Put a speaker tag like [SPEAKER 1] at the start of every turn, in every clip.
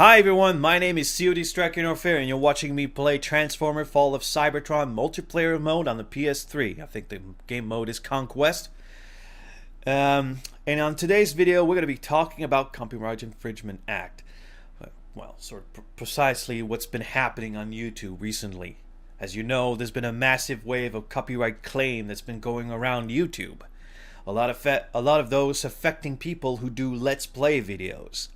[SPEAKER 1] Hi everyone, my name is COD Striker Norfair and you're watching me play Transformer Fall of Cybertron multiplayer mode on the PS3. I think the game mode is Conquest. And on today's video we're going to be talking about Copyright Infringement Act. Well, sort of precisely what's been happening on YouTube recently. As you know, there's been a massive wave of copyright claim that's been going around YouTube. A lot of those affecting people who do Let's Play videos.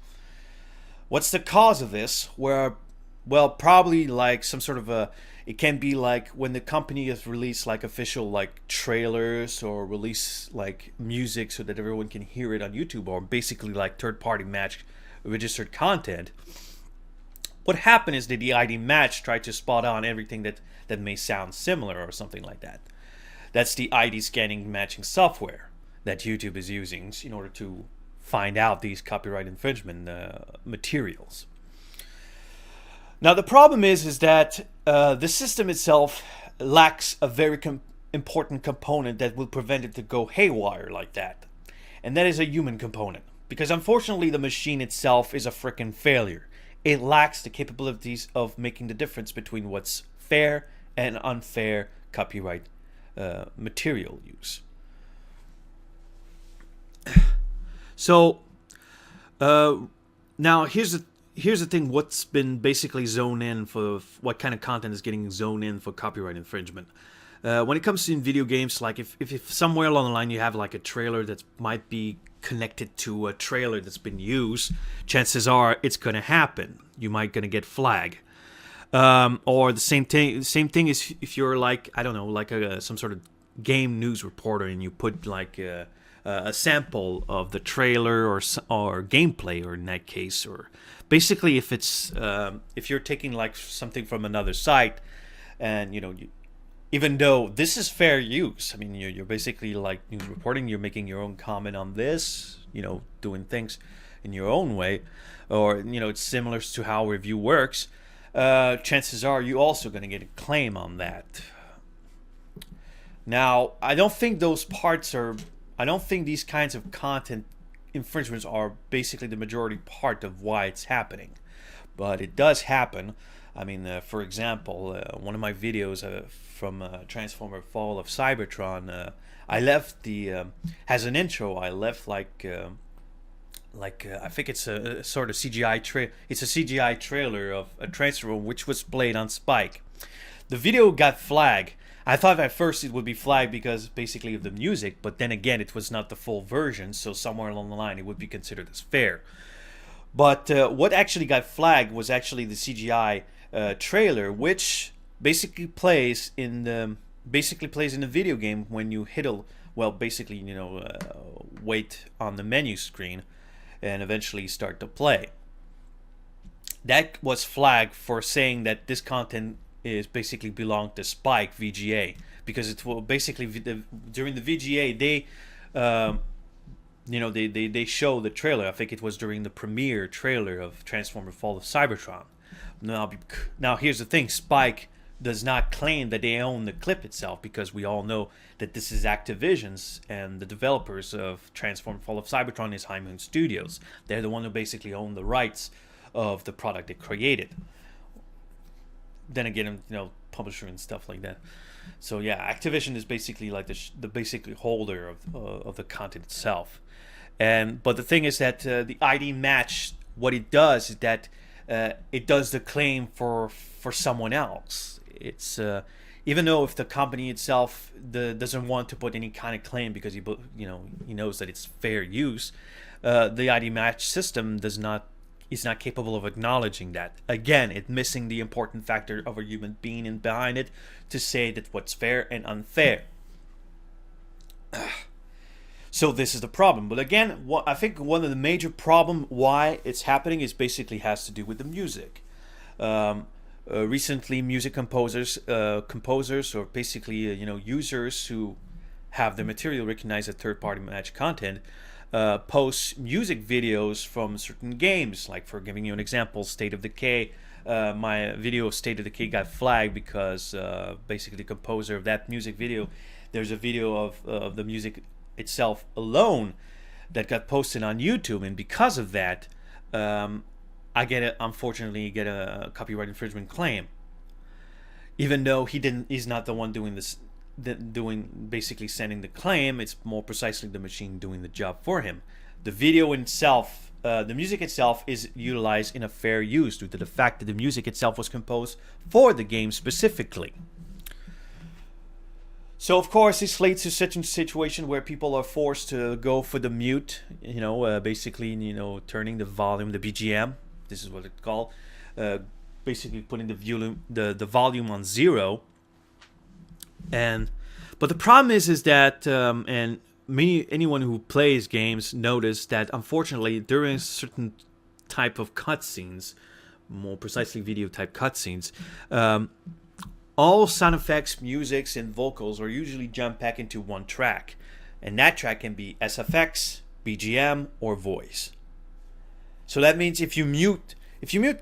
[SPEAKER 1] What's the cause of this? Well, probably like some sort of it can be like when the company has released like official like trailers or release like music so that everyone can hear it on YouTube, or basically like third-party match registered content. What happened is that the ID match tried to spot on everything that may sound similar or something like that. That's the ID scanning matching software that YouTube is using in order to find out these copyright infringement materials. Now the problem is that the system itself lacks a very important component that will prevent it to go haywire like that, and that is a human component, because unfortunately the machine itself is a frickin' failure. It lacks the capabilities of making the difference between what's fair and unfair copyright material use. So now here's the thing. What's been basically zoned in for what kind of content is getting zoned in for copyright infringement? When it comes to in video games, like if somewhere along the line you have like a trailer that might be connected to a trailer that's been used, chances are it's gonna happen. You might gonna get flagged. Or the same thing is if you're like, I don't know, like some sort of game news reporter and you put like a sample of the trailer or gameplay, or in that case, or basically if it's if you're taking like something from another site, and even though this is fair use, I mean you're basically like news reporting, you're making your own comment on this, doing things in your own way, or it's similar to how review works. Chances are you also going to get a claim on that. Now I don't think these kinds of content infringements are basically the majority part of why it's happening, but it does happen. I mean, for example, one of my videos from Transformer Fall of Cybertron, I left as an intro. I left like I think it's a sort of CGI It's a CGI trailer of a Transformer which was played on Spike. The video got flagged. I thought at first it would be flagged because basically of the music, but then again it was not the full version, so somewhere along the line it would be considered as fair. But what actually got flagged was actually the CGI trailer, which basically plays in the video game when you hit wait on the menu screen and eventually start to play. That was flagged for saying that this content is basically belonged to Spike VGA, because it will basically during the VGA they show the trailer. I think it was during the premiere trailer of Transformer Fall of Cybertron. Now here's the thing: Spike does not claim that they own the clip itself, because we all know that this is Activision's, and the developers of Transformer Fall of Cybertron is High Moon Studios. They're the one who basically own the rights of the product they created. Then again, publisher and stuff like that. So yeah, Activision is basically like the basically holder of the content itself. But the thing is that the ID match, what it does is that it does the claim for someone else. It's even though if the company itself doesn't want to put any kind of claim because he knows that it's fair use, the ID match system is not capable of acknowledging that. Again, it's missing the important factor of a human being in behind it to say that what's fair and unfair. So this is the problem. But again, I think one of the major problem why it's happening is basically has to do with the music. Recently, music composers or basically users who have their material recognized as third-party match content post music videos from certain games. Like, for giving you an example, State of Decay. My video of State of Decay got flagged because basically the composer of that music video, there's a video of the music itself alone that got posted on YouTube, and because of that I get it. Unfortunately, get a copyright infringement claim, even though he's not the one doing this, doing basically sending the claim. It's more precisely the machine doing the job for him. The video itself, the music itself, is utilized in a fair use due to the fact that the music itself was composed for the game specifically. So of course this leads to such a situation where people are forced to go for the mute, basically, turning the volume, the BGM, this is what it's called, basically putting the volume on 0. But the problem is that and anyone who plays games notice that unfortunately during certain type of cutscenes, more precisely video type cutscenes, all sound effects, musics, and vocals are usually jump back into one track, and that track can be SFX, BGM, or voice. So that means if you mute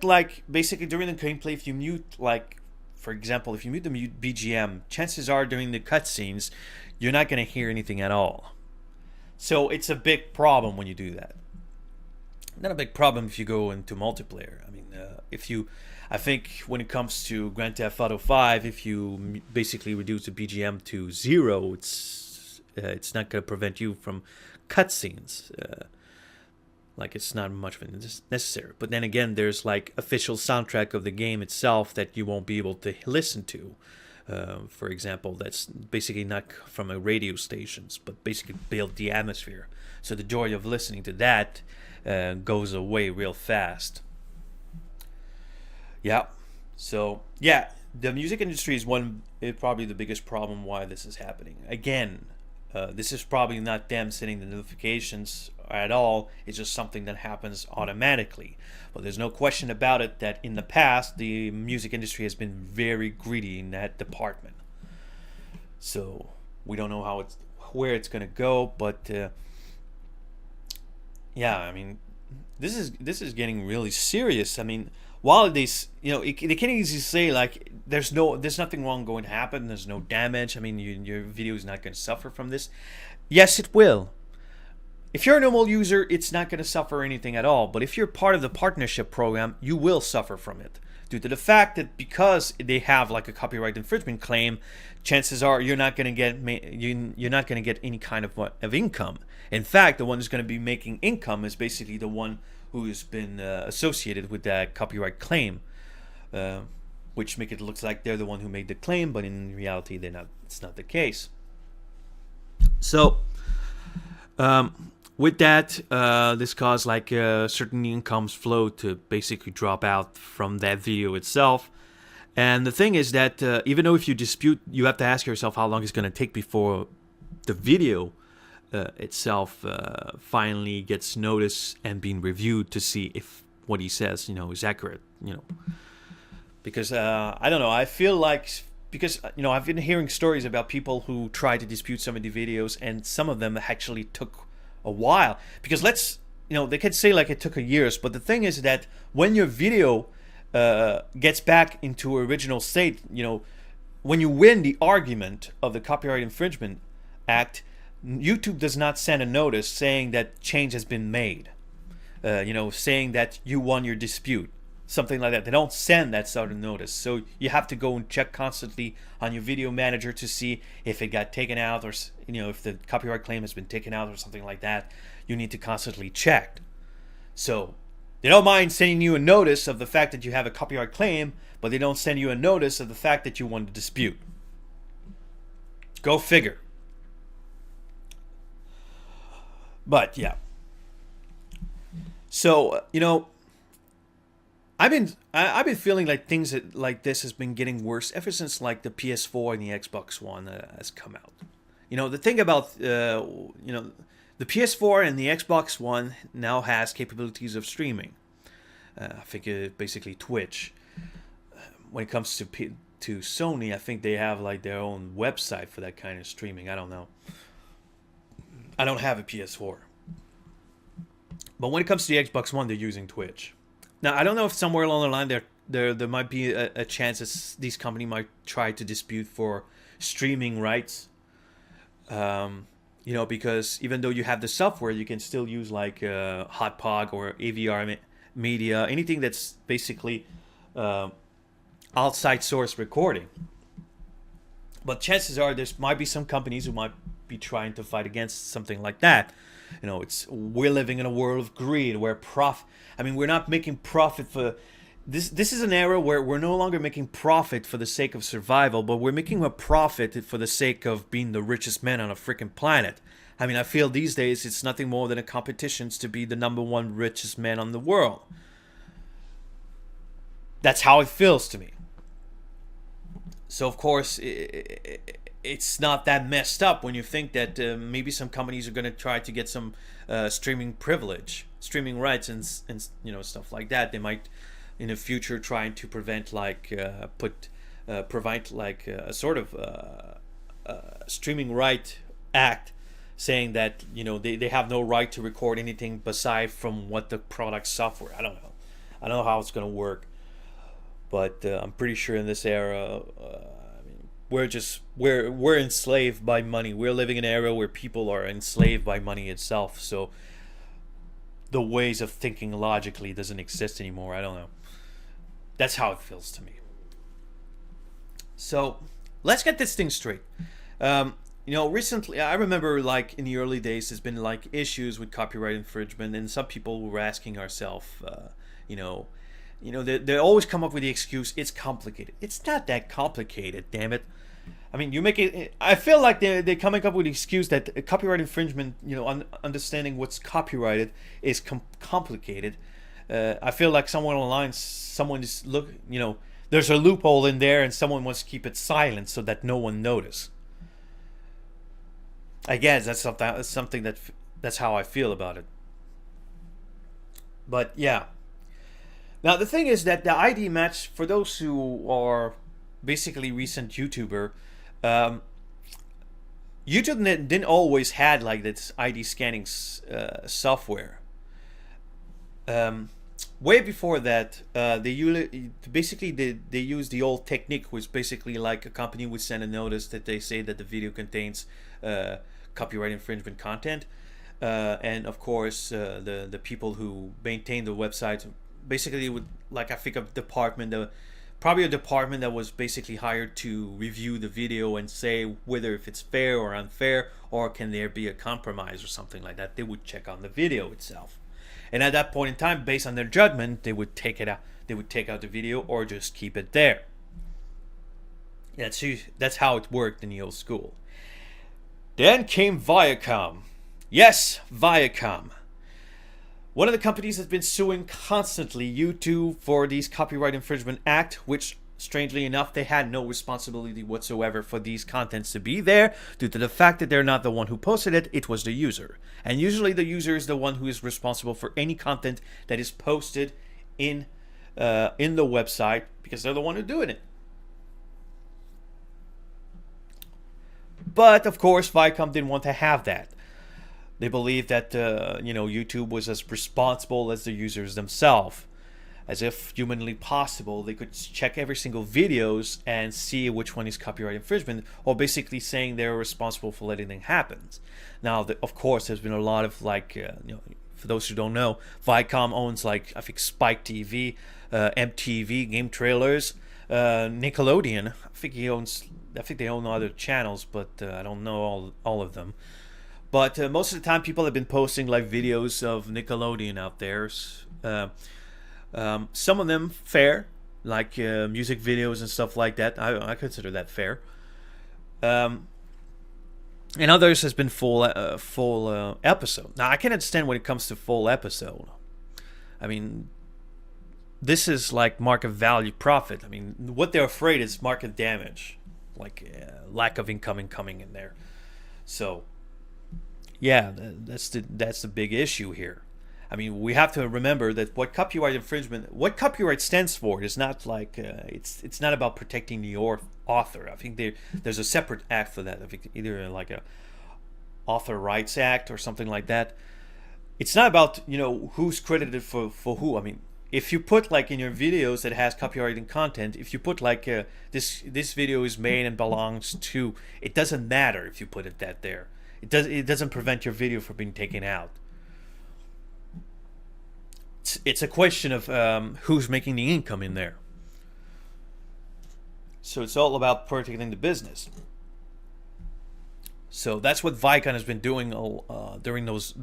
[SPEAKER 1] like basically during the gameplay, if you mute like, for example, if you mute the BGM, chances are during the cutscenes you're not going to hear anything at all. So it's a big problem when you do that. Not a big problem if you go into multiplayer. I mean, I think when it comes to Grand Theft Auto 5, if you basically reduce the BGM to 0, it's not going to prevent you from cutscenes. Like, it's not much of it necessary. But then again, there's like official soundtrack of the game itself that you won't be able to listen to. For example, that's basically not from a radio stations, but basically build the atmosphere. So the joy of listening to that goes away real fast. Yeah. So yeah, the music industry is probably the biggest problem why this is happening. Again, this is probably not them sending the notifications at all. It's just something that happens automatically. But there's no question about it that in the past, the music industry has been very greedy in that department. So we don't know where it's going to go, but yeah, I mean, this is getting really serious. I mean, while they can easily say like there's nothing wrong going to happen, there's no damage. I mean, your video is not going to suffer from this. Yes, it will. If you're a normal user, it's not going to suffer anything at all. But if you're part of the partnership program, you will suffer from it due to the fact that because they have like a copyright infringement claim, chances are you're not going to get any kind of income. In fact, the one who's going to be making income is basically the one who's been associated with that copyright claim, which make it look like they're the one who made the claim, but in reality, they're not. It's not the case. So, with that, this caused like certain incomes flow to basically drop out from that video itself. And the thing is that even though if you dispute, you have to ask yourself how long it's going to take before the video itself finally gets noticed and being reviewed to see if what he says, is accurate, because I don't know, I feel like, because I've been hearing stories about people who try to dispute some of the videos, and some of them actually took a while, because they could say like it took years, but the thing is that when your video gets back into original state, when you win the argument of the Copyright Infringement Act, YouTube does not send a notice saying that change has been made, saying that you won your dispute, something like that. They don't send that sort of notice. So you have to go and check constantly on your video manager to see if it got taken out, or if the copyright claim has been taken out or something like that. You need to constantly check. So they don't mind sending you a notice of the fact that you have a copyright claim, but they don't send you a notice of the fact that you won the dispute. Go figure. But yeah. So, I've been feeling like things like this has been getting worse ever since like the PS4 and the Xbox One has come out. The thing about the PS4 and the Xbox One now has capabilities of streaming. I think basically Twitch. When it comes to Sony, I think they have like their own website for that kind of streaming. I don't know. I don't have a PS4. But when it comes to the Xbox One, they're using Twitch. Now, I don't know if somewhere along the line there might be a chance that these companies might try to dispute for streaming rights. Because even though you have the software, you can still use like Hauppauge or media, anything that's basically uh, outside source recording. But chances are there might be some companies who might be trying to fight against something like that. It's we're living in a world of greed where we're not making profit for this is an era where we're no longer making profit for the sake of survival, but we're making a profit for the sake of being the richest man on a freaking planet. I feel these days it's nothing more than a competition to be the number one richest man on the world. That's how it feels to me. So of course, it's not that messed up when you think that maybe some companies are going to try to get some streaming privilege, streaming rights, and stuff like that. They might in the future trying to prevent provide like a sort of streaming right act, saying that they have no right to record anything beside from what the product software. I don't know how it's going to work. But I'm pretty sure in this era, we're enslaved by money. We're living in an era where people are enslaved by money itself. So the ways of thinking logically doesn't exist anymore. I don't know. That's how it feels to me. So let's get this thing straight. Recently, I remember like in the early days, there's been like issues with copyright infringement, and some people were asking ourselves, they always come up with the excuse, it's complicated. It's not that complicated, damn it. You make it. I feel like they're coming up with the excuse that copyright infringement, understanding what's copyrighted is complicated. I feel like someone online, there's a loophole in there, and someone wants to keep it silent so that no one notices. I guess that's something that's how I feel about it. But yeah. Now the thing is that the ID match, for those who are basically recent YouTuber, YouTube didn't always had like this ID scanning software. Way before that, they used the old technique, which basically like a company would send a notice that they say that the video contains copyright infringement content, and of course the people who maintain the website basically would, like, I think a department, probably a department that was basically hired to review the video and say whether if it's fair or unfair, or can there be a compromise or something like that. They would check on the video itself, and at that point in time, based on their judgment, they would take it out. They would take out the video or just keep it there. Yeah, that's how it worked in the old school. Then came Viacom. Yes, Viacom. One of the companies has been suing constantly YouTube for these Copyright Infringement Act, which, strangely enough, they had no responsibility whatsoever for these contents to be there, due to the fact that they're not the one who posted it, it was the user. And usually the user is the one who is responsible for any content that is posted in the website, because they're the one who's doing it. But, of course, Viacom didn't want to have that. They believed that YouTube was as responsible as the users themselves. As if humanly possible, they could check every single videos and see which one is copyright infringement, or basically saying they're responsible for letting anything happen. Now, of course, there's been a lot of for those who don't know, Viacom owns I think Spike TV, MTV, Game Trailers, Nickelodeon. I think they own other channels, but I don't know all of them. But most of the time, people have been posting videos of Nickelodeon out there. Some of them fair, music videos and stuff like that. I consider that fair. And others has been full episode. Now I can understand when it comes to full episode. This is like market value profit. What they're afraid is market damage, lack of income coming in there. So. Yeah, that's the big issue here. We have to remember that what copyright stands for is not it's not about protecting the author. I think there's a separate act for that. I think either a Author Rights Act or something like that. It's not about who's credited for who. If you put in your videos that has copyrighted content, if you put this video is made and belongs to, it doesn't matter if you put it there. It doesn't prevent your video from being taken out. it's a question of who's making the income in there. So it's all about protecting the business. So that's what Viacom has been doing during those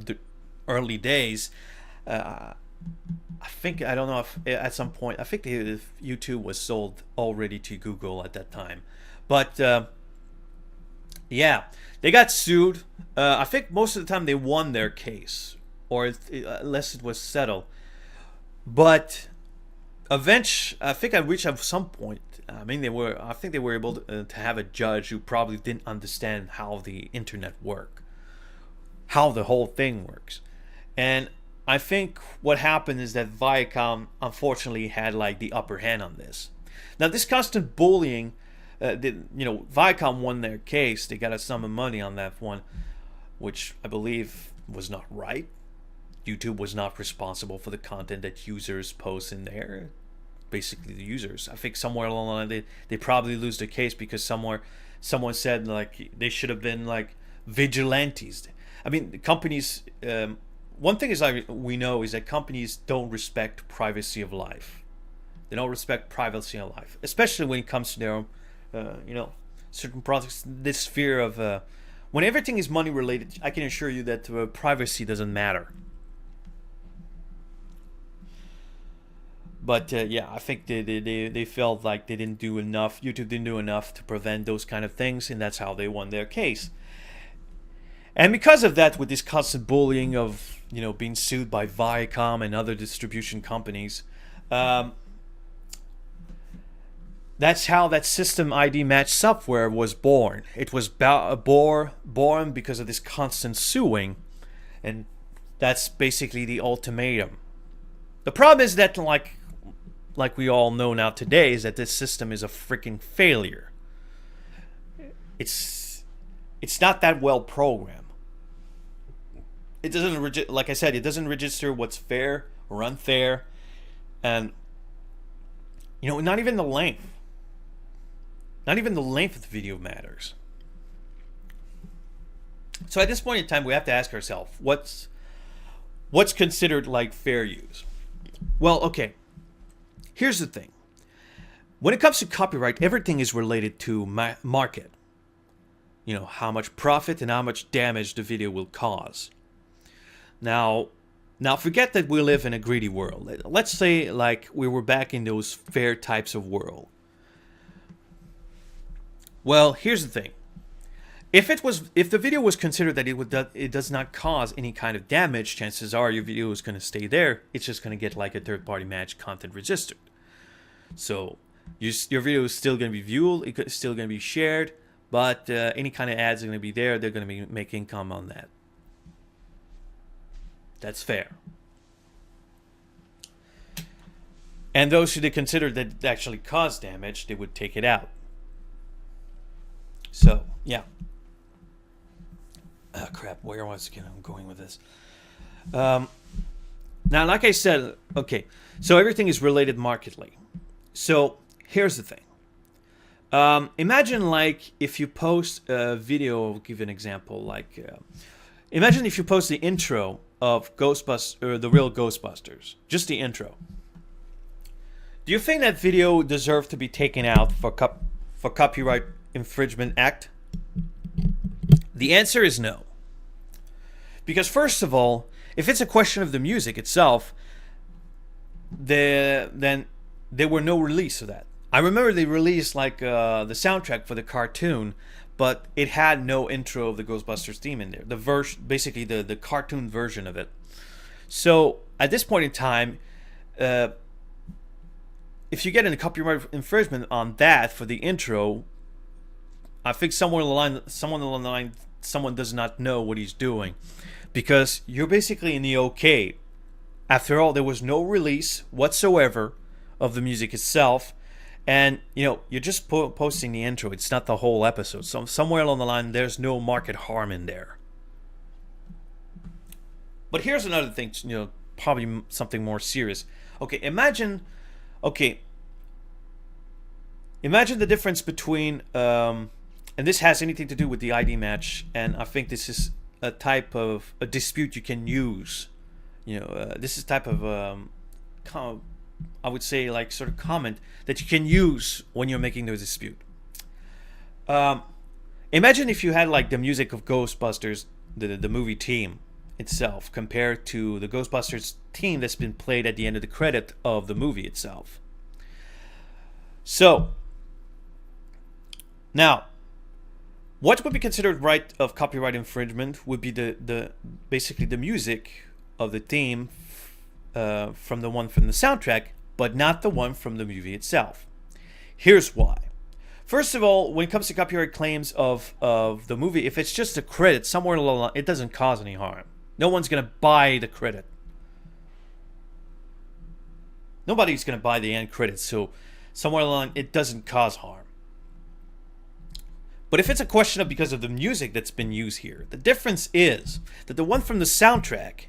[SPEAKER 1] early days. I think, I don't know if at some point, I think YouTube was sold already to Google at that time. But yeah, they got sued. I think most of the time they won their case, or unless it was settled. But eventually, I think I reached at some point. I mean, I think they were able to have a judge who probably didn't understand how the internet worked, how the whole thing works, and I think what happened is that Viacom unfortunately had like the upper hand on this. Now, this constant bullying, Viacom won their case. They got a sum of money on that one, which I believe was not right. YouTube was not responsible for the content that users post in there. Basically, the users. I think somewhere along the line they probably lose the case because someone said like they should have been like vigilantes. I mean, the companies. One thing is we know is that companies don't respect privacy of life. They don't respect privacy of life, especially when it comes to their, certain products. This sphere of when everything is money related, I can assure you that privacy doesn't matter. But yeah, I think they felt like they didn't do enough. YouTube didn't do enough to prevent those kind of things, and that's how they won their case. And because of that, with this constant bullying of being sued by Viacom and other distribution companies, that's how that system ID match software was born. It was born because of this constant suing, and that's basically the ultimatum. The problem is that, like we all know now today, is that this system is a freaking failure. It's not that well programmed. It doesn't, like I said, it doesn't register what's fair or unfair, and not even the length. Not even the length of the video matters. So at this point in time, we have to ask ourselves, what's considered like fair use? Well, okay. Here's the thing. When it comes to copyright, everything is related to market. How much profit and how much damage the video will cause. Now forget that we live in a greedy world. Let's say like we were back in those fair types of world. Well, here's the thing. If the video was considered that it does not cause any kind of damage, chances are your video is going to stay there. It's just going to get like a third-party match content registered. So your video is still going to be viewed. It's still going to be shared, but any kind of ads are going to be there. They're going to make income on that. That's fair. And those who they consider that it actually caused damage, they would take it out. So, yeah. Oh, crap. Where was I'm going with this? Now, like I said, okay. So everything is related markedly. So here's the thing. Imagine like if you post a video. I'll give you an example. Like, imagine if you post the intro of Ghostbusters, or the real Ghostbusters, just the intro. Do you think that video deserved to be taken out for copyright infringement act? The answer is no. Because first of all, if it's a question of the music itself, then there were no release of that. I remember they released like the soundtrack for the cartoon, but it had no intro of the Ghostbusters theme in there. Basically the cartoon version of it. So at this point in time, if you get a copyright infringement on that for the intro, I think someone along the line, someone does not know what he's doing, because you're basically in the okay. After all, there was no release whatsoever of the music itself, and you're just posting the intro. It's not the whole episode. So somewhere along the line, there's no market harm in there. But here's another thing, probably something more serious. Imagine the difference between, and this has anything to do with the ID match, and I think this is a type of a dispute you can use. This is type of I would say, like, sort of comment that you can use when you're making the dispute. Imagine if you had like the music of Ghostbusters, the movie theme itself, compared to the Ghostbusters theme that's been played at the end of the credit of the movie itself. So now, what would be considered right of copyright infringement would be the basically the music of the theme from the one from the soundtrack, but not the one from the movie itself. Here's why. First of all, when it comes to copyright claims of the movie, if it's just a credit somewhere along the line, it doesn't cause any harm. No one's going to buy the credit. Nobody's going to buy the end credit, so somewhere along it doesn't cause harm. But if it's a question of because of the music that's been used here, the difference is that the one from the soundtrack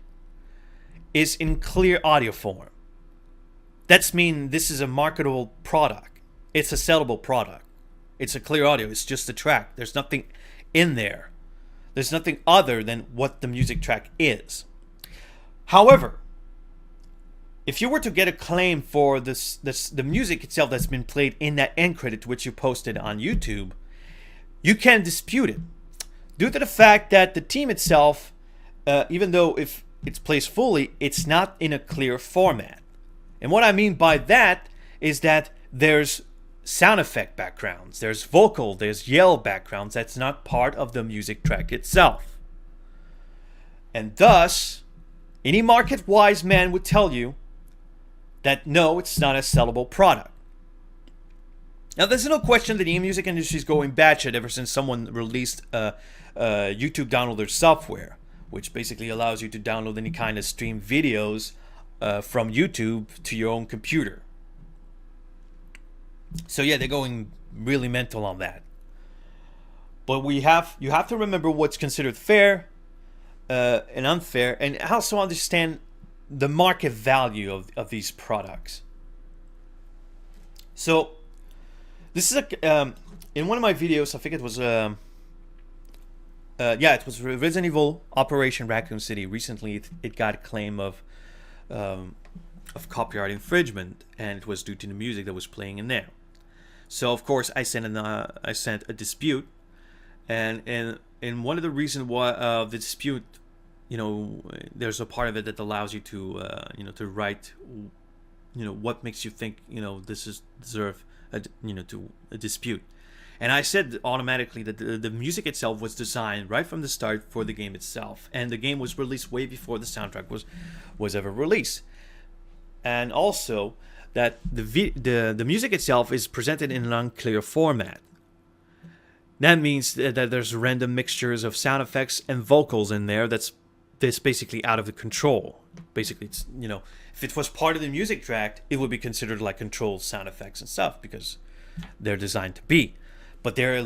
[SPEAKER 1] is in clear audio form. That's mean this is a marketable product. It's a sellable product. It's a clear audio. It's just a track. There's nothing in there. There's nothing other than what the music track is. However, if you were to get a claim for the music itself that's been played in that end credit which you posted on YouTube, you can dispute it due to the fact that the theme itself, even though if it's placed fully, it's not in a clear format. And what I mean by that is that there's sound effect backgrounds, there's vocal, there's yell backgrounds that's not part of the music track itself. And thus, any market-wise man would tell you that no, it's not a sellable product. Now, there's no question that the music industry is going batshit ever since someone released YouTube downloader software, which basically allows you to download any kind of stream videos from YouTube to your own computer. So yeah, they're going really mental on that. But you have to remember what's considered fair and unfair, and also understand the market value of these products. So this is in one of my videos, I think it was it was Resident Evil Operation Raccoon City. Recently, it got a claim of copyright infringement, and it was due to the music that was playing in there. So of course I sent a dispute, and in one of the reasons why the dispute, there's a part of it that allows you to to write, what makes you think this is deserve a dispute. And I said automatically that the music itself was designed right from the start for the game itself, and the game was released way before the soundtrack was ever released. And also that the music itself is presented in an unclear format. That means that there's random mixtures of sound effects and vocals in there that's basically out of the control. Basically, it's if it was part of the music track, it would be considered like controlled sound effects and stuff because they're designed to be. But they're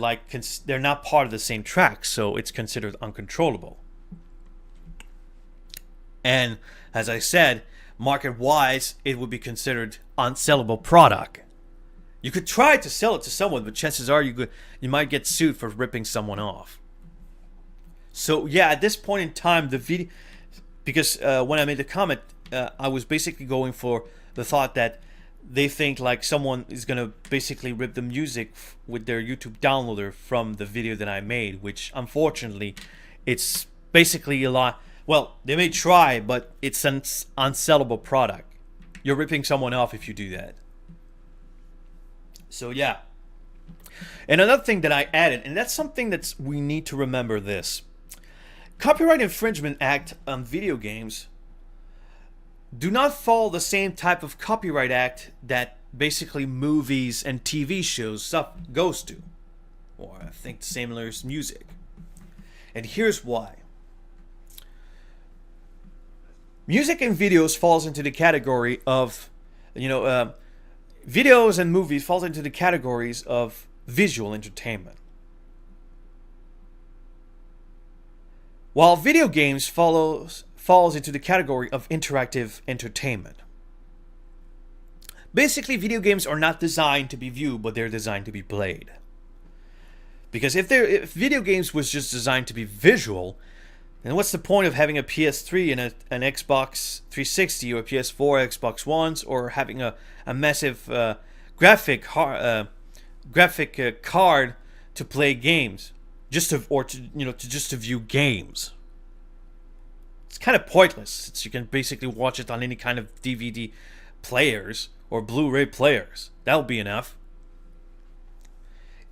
[SPEAKER 1] they're not part of the same track, so it's considered uncontrollable. And as I said, market-wise, it would be considered unsellable product. You could try to sell it to someone, but chances are you might get sued for ripping someone off. So yeah, at this point in time, the video, because when I made the comment, I was basically going for the thought that they think like someone is gonna basically rip the music with their YouTube downloader from the video that I made, which unfortunately, it's basically a lot. Well, they may try, but it's an unsellable product. You're ripping someone off if you do that. So yeah. And another thing that I added, and that's something that we need to remember this. Copyright Infringement Act on video games do not follow the same type of copyright act that basically movies and TV shows stuff goes to. Or I think similar is music. And here's why. Music and videos falls into the category of, videos and movies falls into the categories of visual entertainment. While video games falls into the category of interactive entertainment. Basically, video games are not designed to be viewed, but they're designed to be played. Because if video games was just designed to be visual, And what's the point of having a PS3 and an Xbox 360 or a PS4, Xbox Ones, or having a massive graphic card to play games, just to view games? It's kind of pointless, since you can basically watch it on any kind of DVD players or Blu-ray players. That'll be enough.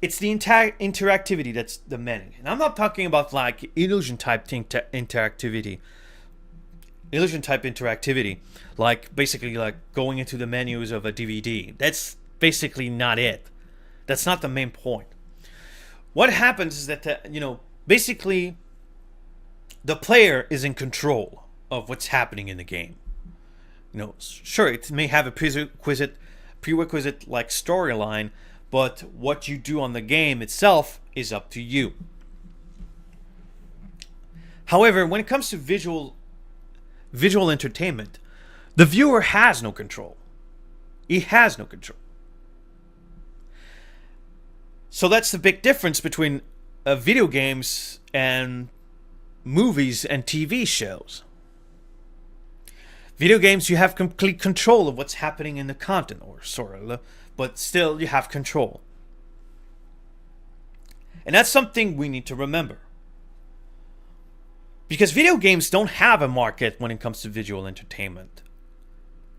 [SPEAKER 1] It's the interactivity that's demanding. And I'm not talking about like illusion type interactivity. Illusion type interactivity, like basically like going into the menus of a DVD. That's basically not it. That's not the main point. What happens is that, basically the player is in control of what's happening in the game. Sure, it may have a prerequisite like storyline, but what you do on the game itself is up to you. However, when it comes to visual entertainment, the viewer has no control. He has no control. So that's the big difference between video games and movies and TV shows. Video games, you have complete control of what's happening in the content, or sort of, but still you have control. And that's something we need to remember. Because video games don't have a market when it comes to visual entertainment.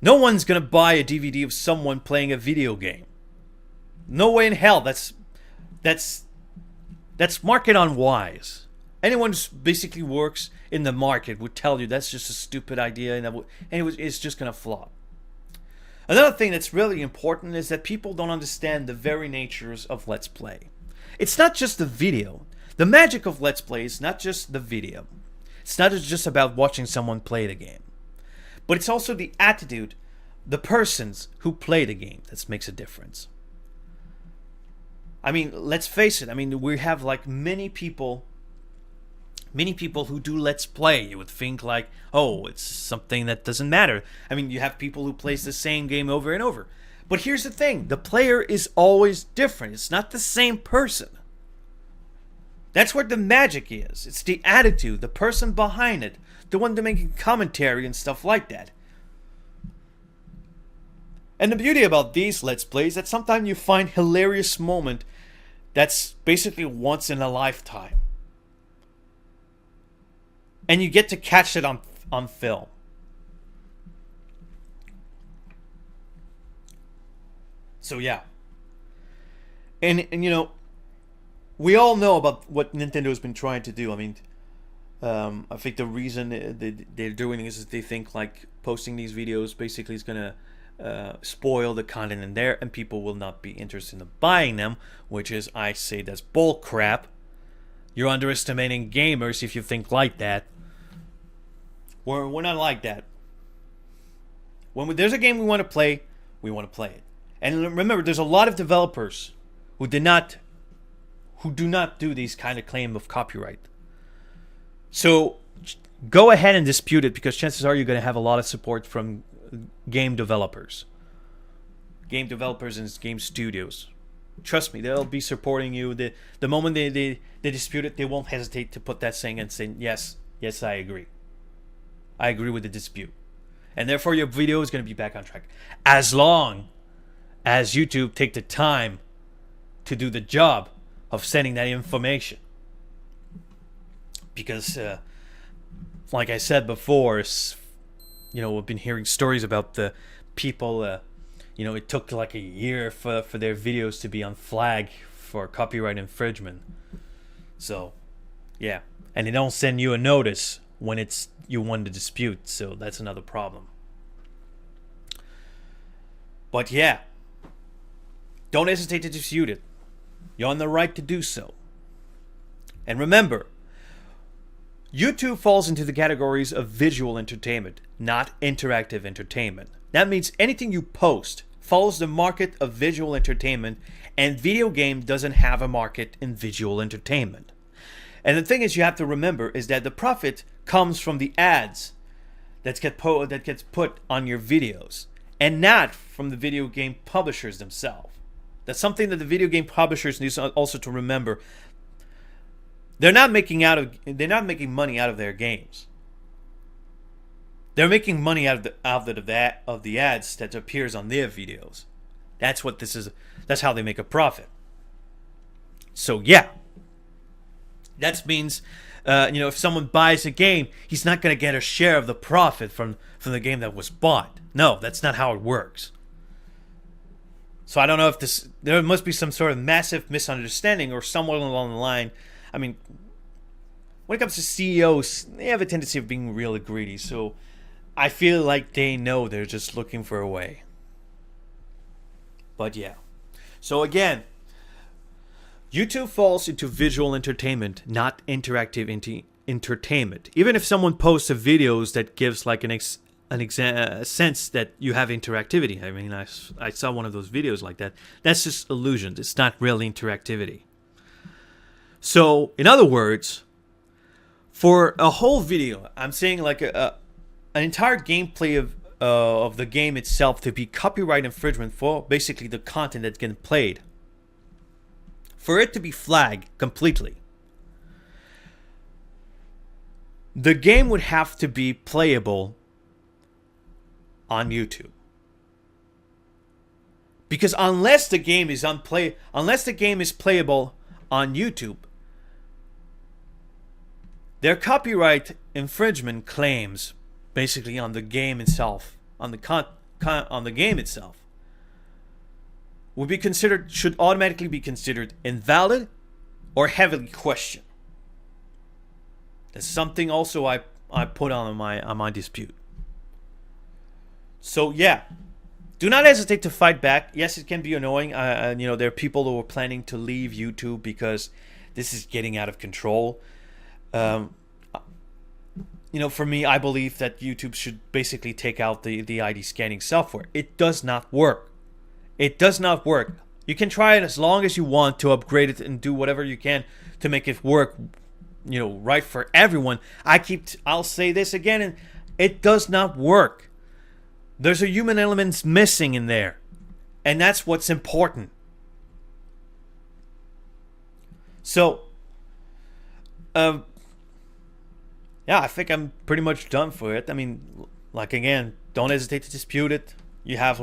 [SPEAKER 1] No one's going to buy a DVD of someone playing a video game. No way in hell. That's market unwise. Anyone who basically works in the market would tell you that's just a stupid idea, and it's just going to flop. Another thing that's really important is that people don't understand the very natures of Let's Play. It's not just the video. The magic of Let's Play is not just the video. It's not just about watching someone play the game. But it's also the attitude, the persons who play the game that makes a difference. I mean, let's face it. I mean, we have like many people who do Let's Play. You would think like, oh, it's something that doesn't matter. I mean, you have people who plays the same game over and over. But here's the thing. The player is always different. It's not the same person. That's what the magic is. It's the attitude, the person behind it, the one that making commentary and stuff like that. And the beauty about these Let's Plays is that sometimes you find hilarious moment that's basically once in a lifetime. And you get to catch it on film. So yeah. And we all know about what Nintendo's been trying to do. I mean, I think the reason they're doing this is they think like posting these videos basically is gonna spoil the content in there, and people will not be interested in buying them, which is, I say, that's bull crap. You're underestimating gamers if you think like that. We're not like that. When there's a game we want to play it. And remember, there's a lot of developers who do not do these kind of claim of copyright. So go ahead and dispute it, because chances are you're going to have a lot of support from game developers and game studios. Trust me, they'll be supporting you. The moment they dispute it, they won't hesitate to put that thing and say, yes, I agree. I agree with the dispute. And therefore your video is going to be back on track. As long as YouTube take the time to do the job of sending that information. Because, like I said before, we've been hearing stories about the people, it took like a year for their videos to be on flag for copyright infringement. So, yeah. And they don't send you a notice when you won the dispute, so that's another problem. But yeah, don't hesitate to dispute it. You're on the right to do so. And remember, YouTube falls into the categories of visual entertainment, not interactive entertainment. That means anything you post follows the market of visual entertainment, and video game doesn't have a market in visual entertainment. And the thing is, you have to remember is that the profit comes from the ads that gets put on your videos, and not from the video game publishers themselves. That's something that the video game publishers need also to remember. they're not making money out of their games. They're making money out of the ads that appears on their videos. That's what this is. That's how they make a profit. So yeah, that means if someone buys a game, he's not going to get a share of the profit from the game that was bought. No, that's not how it works. So I don't know if there must be some sort of massive misunderstanding or somewhere along the line. I mean, when it comes to CEOs, they have a tendency of being really greedy. So I feel like they know they're just looking for a way. But yeah. So again, YouTube falls into visual entertainment, not interactive entertainment. Even if someone posts a videos that gives like a sense that you have interactivity. I mean, I saw one of those videos like that. That's just illusions. It's not really interactivity. So, in other words, for a whole video, I'm saying like an entire gameplay of the game itself to be copyright infringement for basically the content that's getting played. For it to be flagged completely, the game would have to be playable on YouTube. Because unless the game is playable on YouTube, their copyright infringement claims basically on the game itself, on the game itself, should automatically be considered invalid or heavily questioned. That's something also I put on my dispute. So yeah, do not hesitate to fight back. Yes, it can be annoying. There are people who are planning to leave YouTube because this is getting out of control. For me, I believe that YouTube should basically take out the ID scanning software. It does not work. It does not work. You can try it as long as you want to upgrade it and do whatever you can to make it work, right for everyone. I'll say this again, and it does not work. There's a human element missing in there, and that's what's important. So, yeah, I think I'm pretty much done for it. I mean, like again, don't hesitate to dispute it. You have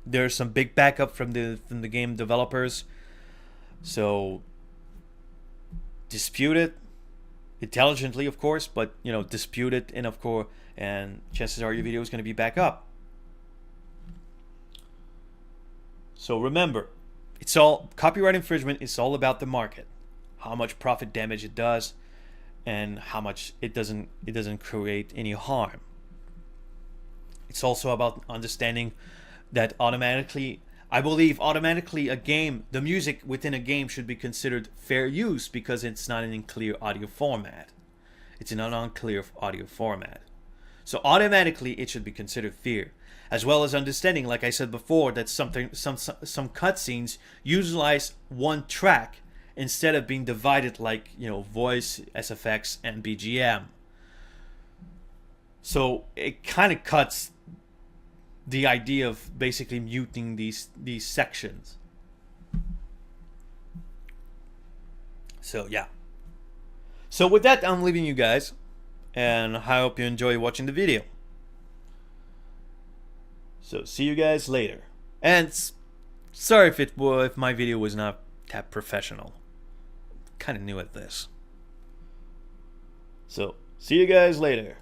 [SPEAKER 1] there's some big backup from the game developers. So dispute it intelligently, of course, but dispute it, and chances are your video is going to be back up. So remember, it's all copyright infringement. It's all about the market, how much profit damage it does, and how much it doesn't create any harm. It's also about understanding that I believe automatically the music within a game should be considered fair use because it's not in clear audio format. It's in an unclear audio format. So automatically it should be considered fair, as well as understanding, like I said before, that some cutscenes utilize one track instead of being divided like voice, SFX, and BGM. So it kind of cuts the idea of basically muting these sections. So yeah. So with that, I'm leaving you guys, and I hope you enjoy watching the video. So see you guys later. And sorry if my video was not that professional. Kind of new at this. So see you guys later.